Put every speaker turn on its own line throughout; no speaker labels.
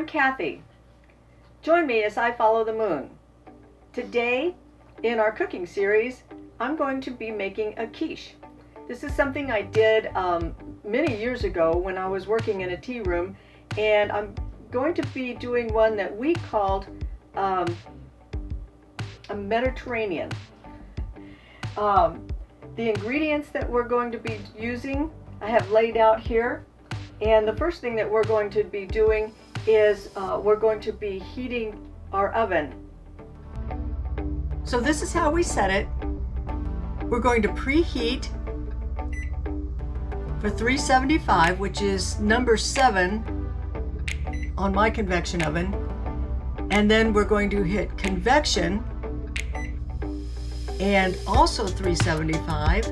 I'm Kathy. Join me as I follow the moon. Today, in our cooking series, I'm going to be making a quiche. This is something I did many years ago when I was working in a tea room, and I'm going to be doing one that we called a Mediterranean. The ingredients that we're going to be using I have laid out here, and the first thing that we're going to be doing is we're going to be heating our oven. So this is how we set it. We're going to preheat for 375, which is number 7 on my convection oven, and then we're going to hit convection and also 375,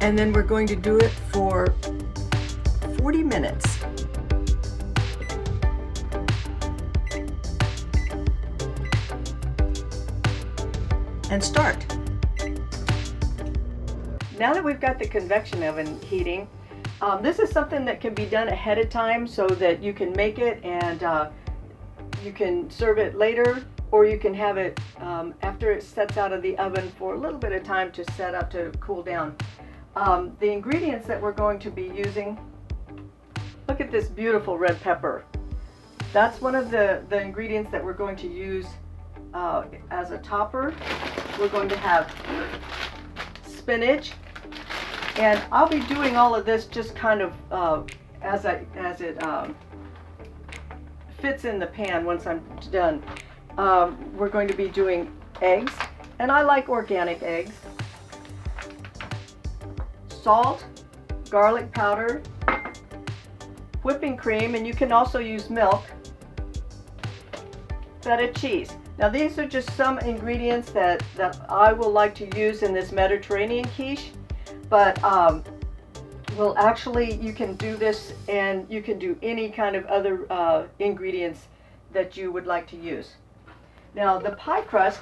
and then we're going to do it for 40 minutes. And start. Now that we've got the convection oven heating, this is something that can be done ahead of time so that you can make it and you can serve it later, or you can have it after it sets out of the oven for a little bit of time to set up to cool down. The ingredients that we're going to be using, look at this beautiful red pepper. That's one of the ingredients that we're going to use as a topper. We're going to have spinach, and I'll be doing all of this just kind of as it fits in the pan once I'm done. We're going to be doing eggs, and I like organic eggs, salt, garlic powder, whipping cream, and you can also use milk, feta cheese. Now these are just some ingredients that I will like to use in this Mediterranean quiche, but well, actually you can do this and you can do any kind of other ingredients that you would like to use. Now the pie crust,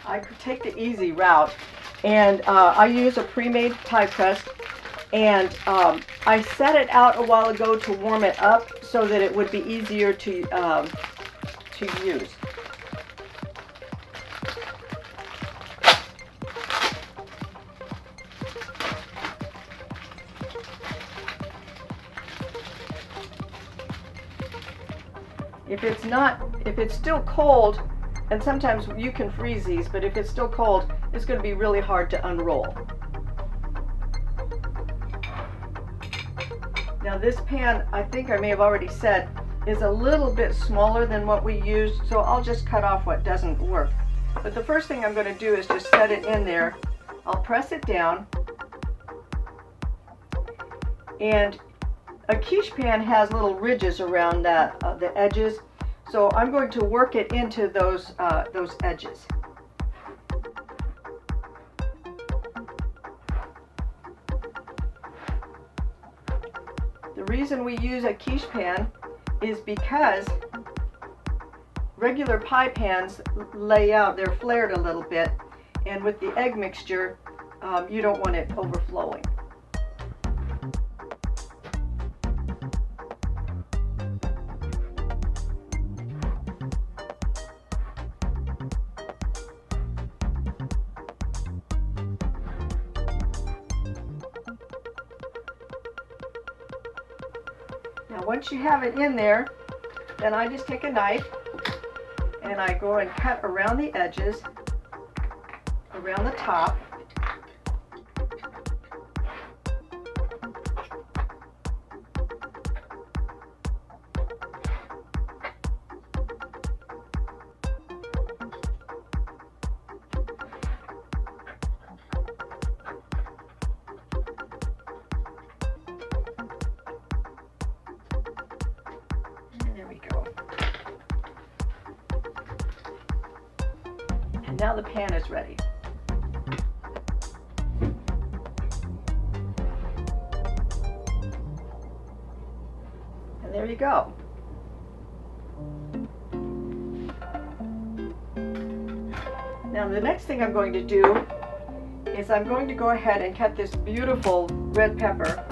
I could take the easy route, and I use a pre-made pie crust, and I set it out a while ago to warm it up so that it would be easier to use. If it's still cold, and sometimes you can freeze these, but if it's still cold, it's going to be really hard to unroll. Now this pan, I think I may have already said, is a little bit smaller than what we used, so I'll just cut off what doesn't work. But the first thing I'm going to do is just set it in there. I'll press it down, and a quiche pan has little ridges around that the edges, so I'm going to work it into those edges. The reason we use a quiche pan is because regular pie pans lay out, they're flared a little bit, and with the egg mixture, you don't want it overflowing. Now once you have it in there, then I just take a knife and I go and cut around the edges, around the top. Now the pan is ready. And there you go. Now the next thing I'm going to do is I'm going to go ahead and cut this beautiful red pepper,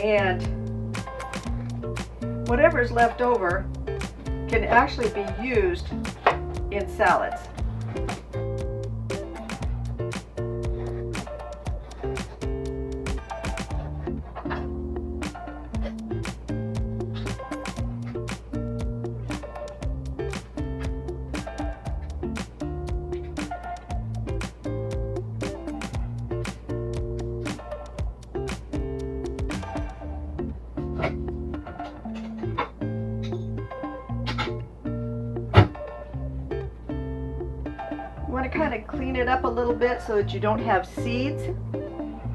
And whatever is left over can actually be used in salads. You want to kind of clean it up a little bit so that you don't have seeds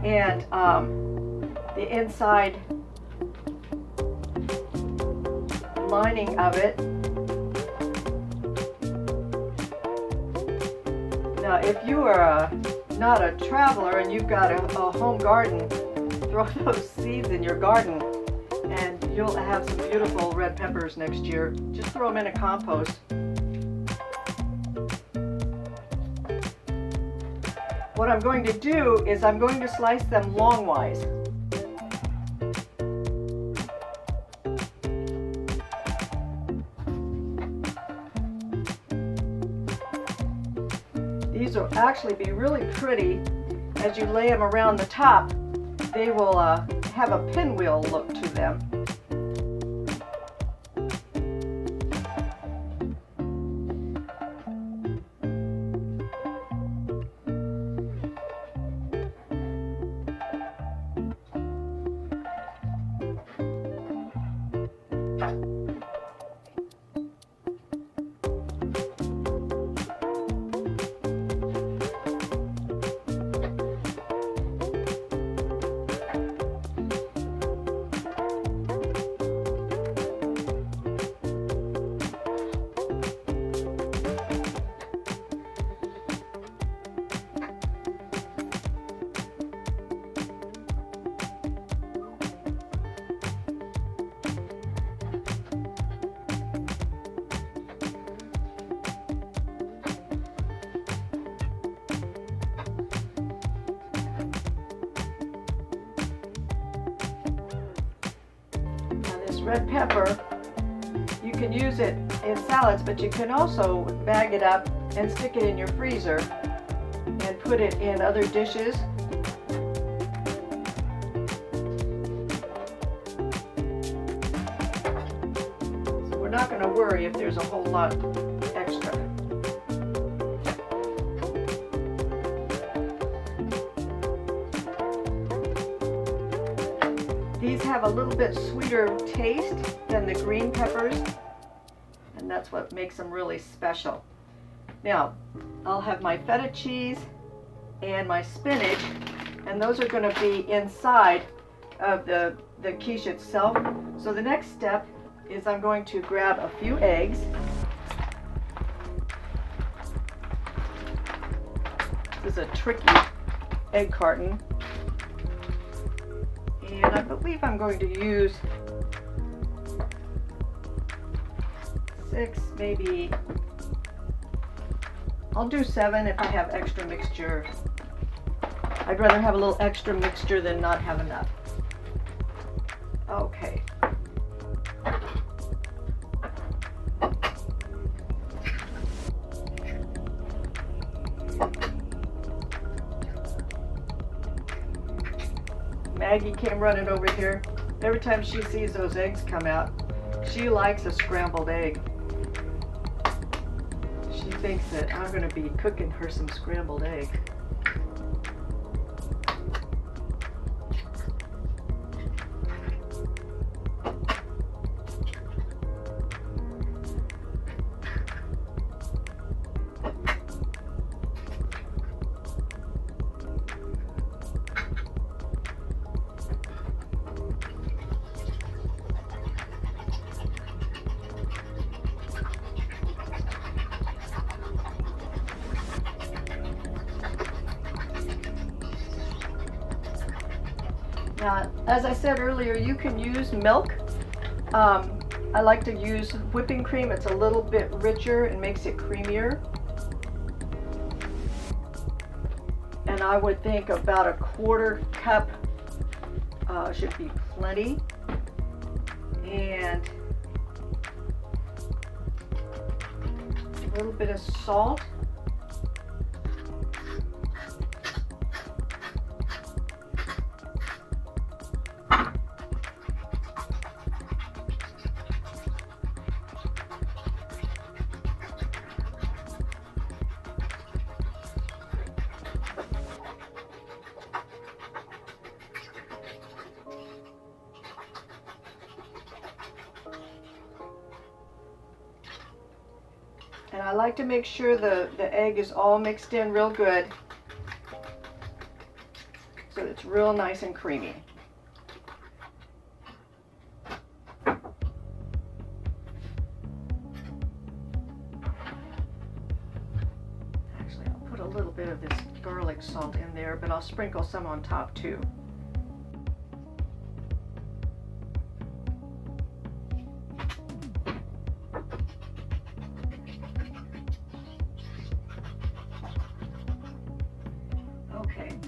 and the inside lining of it. Now, if you are not a traveler and you've got a home garden, throw those seeds in your garden and you'll have some beautiful red peppers next year. Just throw them in a compost. What I'm going to do is I'm going to slice them longwise. These will actually be really pretty as you lay them around the top. They will have a pinwheel look to them. Red pepper, you can use it in salads, but you can also bag it up and stick it in your freezer and put it in other dishes. So we're not going to worry if there's a whole lot extra. These have a little bit sweeter taste than the green peppers, and that's what makes them really special. Now, I'll have my feta cheese and my spinach, and those are going to be inside of the quiche itself. So the next step is I'm going to grab a few eggs. This is a tricky egg carton. And I believe I'm going to use 6, maybe, I'll do 7 if I have extra mixture. I'd rather have a little extra mixture than not have enough. Okay. Maggie came running over here. Every time she sees those eggs come out, she likes a scrambled egg. She thinks that I'm going to be cooking her some scrambled egg. Now, as I said earlier, you can use milk. I like to use whipping cream. It's a little bit richer and makes it creamier. And I would think about a 1/4 cup should be plenty. And a little bit of salt. And I like to make sure the egg is all mixed in real good so it's real nice and creamy. Actually, I'll put a little bit of this garlic salt in there, but I'll sprinkle some on top too. Okay.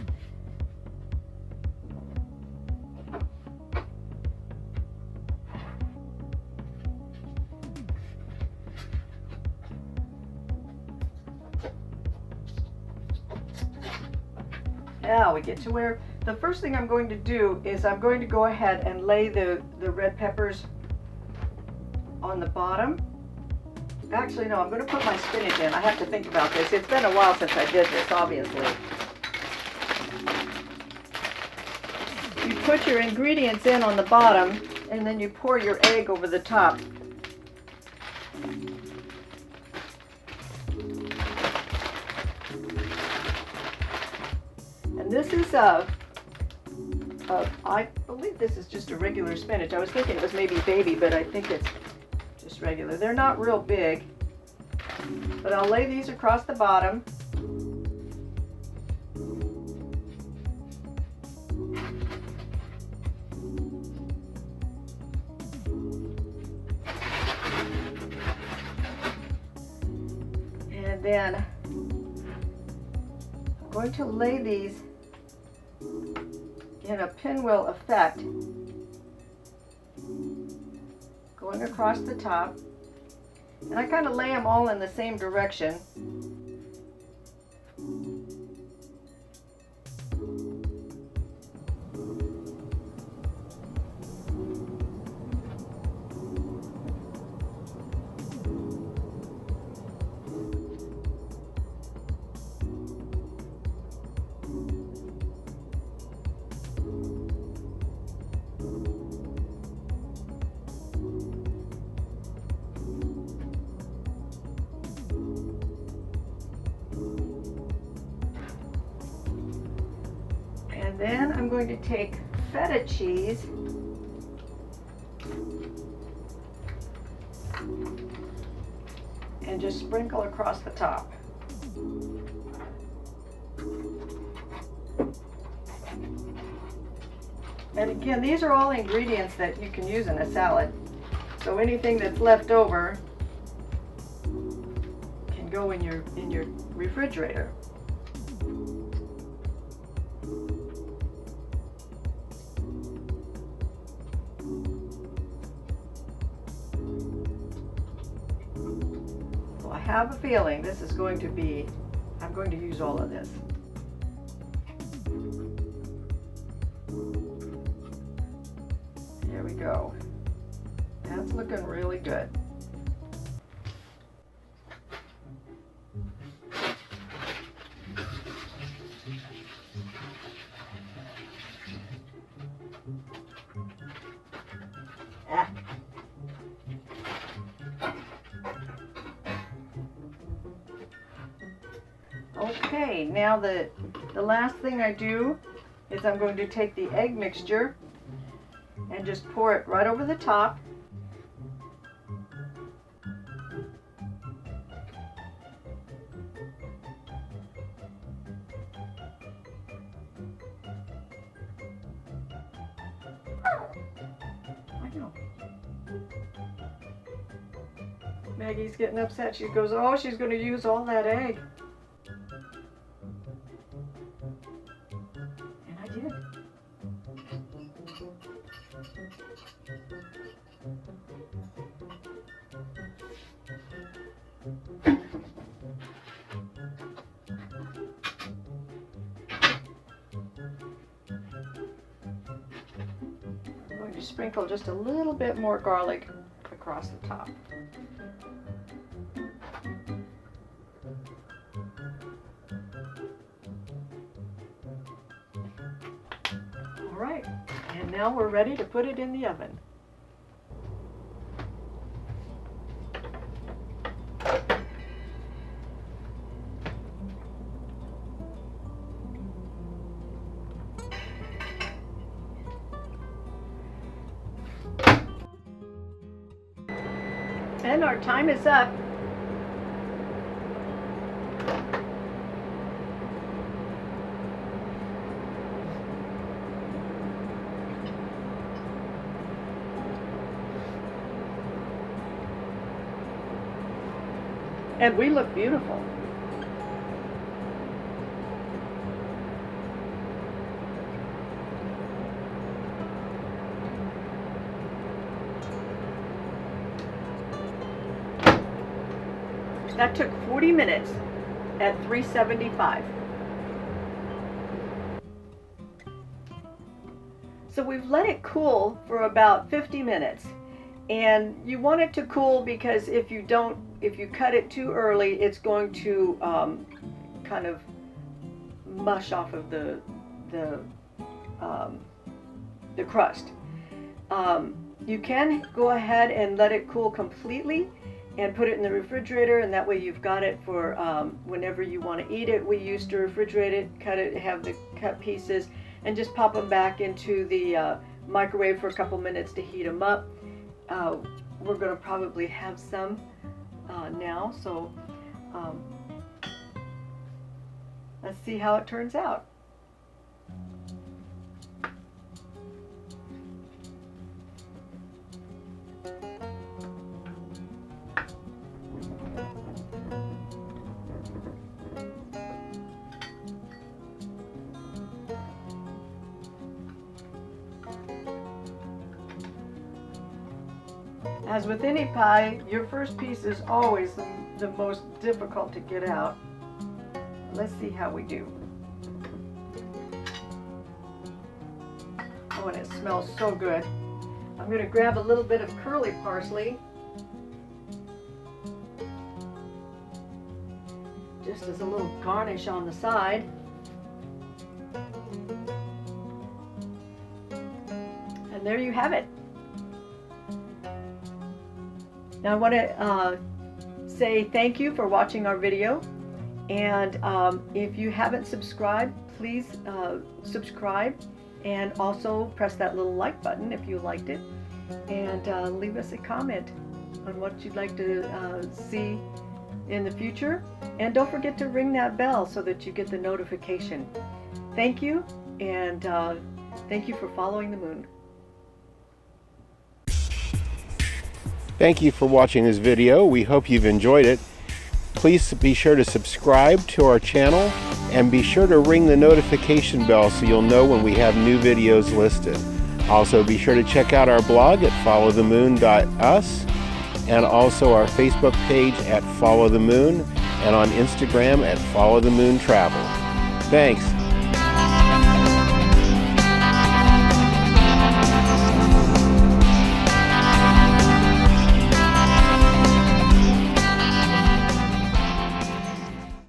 Now we get to where the first thing I'm going to do is I'm going to go ahead and lay the red peppers on the bottom. Actually, no, I'm going to put my spinach in. I have to think about this. It's been a while since I did this, obviously. You put your ingredients in on the bottom, and then you pour your egg over the top. And this is I believe this is just a regular spinach. I was thinking it was maybe baby, but I think it's just regular. They're not real big, but I'll lay these across the bottom. And then I'm going to lay these in a pinwheel effect, going across the top, and I kind of lay them all in the same direction. And then I'm going to take feta cheese and just sprinkle across the top. And again, these are all ingredients that you can use in a salad. So anything that's left over can go in your refrigerator. So I have a feeling this is going to be, I'm going to use all of this. There we go. That's looking really good. Ah. Okay, now the last thing I do is I'm going to take the egg mixture and just pour it right over the top. Maggie's getting upset. She goes, oh, she's going to use all that egg. And I did. sprinkle just a little bit more garlic across the top. All right, and now we're ready to put it in the oven. And our time is up. And we look beautiful. That took 40 minutes at 375. So we've let it cool for about 50 minutes. And you want it to cool because if you cut it too early, it's going to kind of mush off of the crust. You can go ahead and let it cool completely and put it in the refrigerator, and that way you've got it for whenever you want to eat it. We used to refrigerate it, have the cut pieces, and just pop them back into the microwave for a couple minutes to heat them up. We're going to probably have some now, so let's see how it turns out. As with any pie, your first piece is always the most difficult to get out. Let's see how we do. Oh, and it smells so good. I'm going to grab a little bit of curly parsley, just as a little garnish on the side. And there you have it. Now I want to say thank you for watching our video, and if you haven't subscribed, please subscribe, and also press that little like button if you liked it, and leave us a comment on what you'd like to see in the future, and don't forget to ring that bell so that you get the notification. Thank you, and thank you for following the moon.
Thank you for watching this video. We hope you've enjoyed it. Please be sure to subscribe to our channel and be sure to ring the notification bell so you'll know when we have new videos listed. Also be sure to check out our blog at followthemoon.us and also our Facebook page at Follow the Moon and on Instagram at Follow the Moon Travel. Thanks.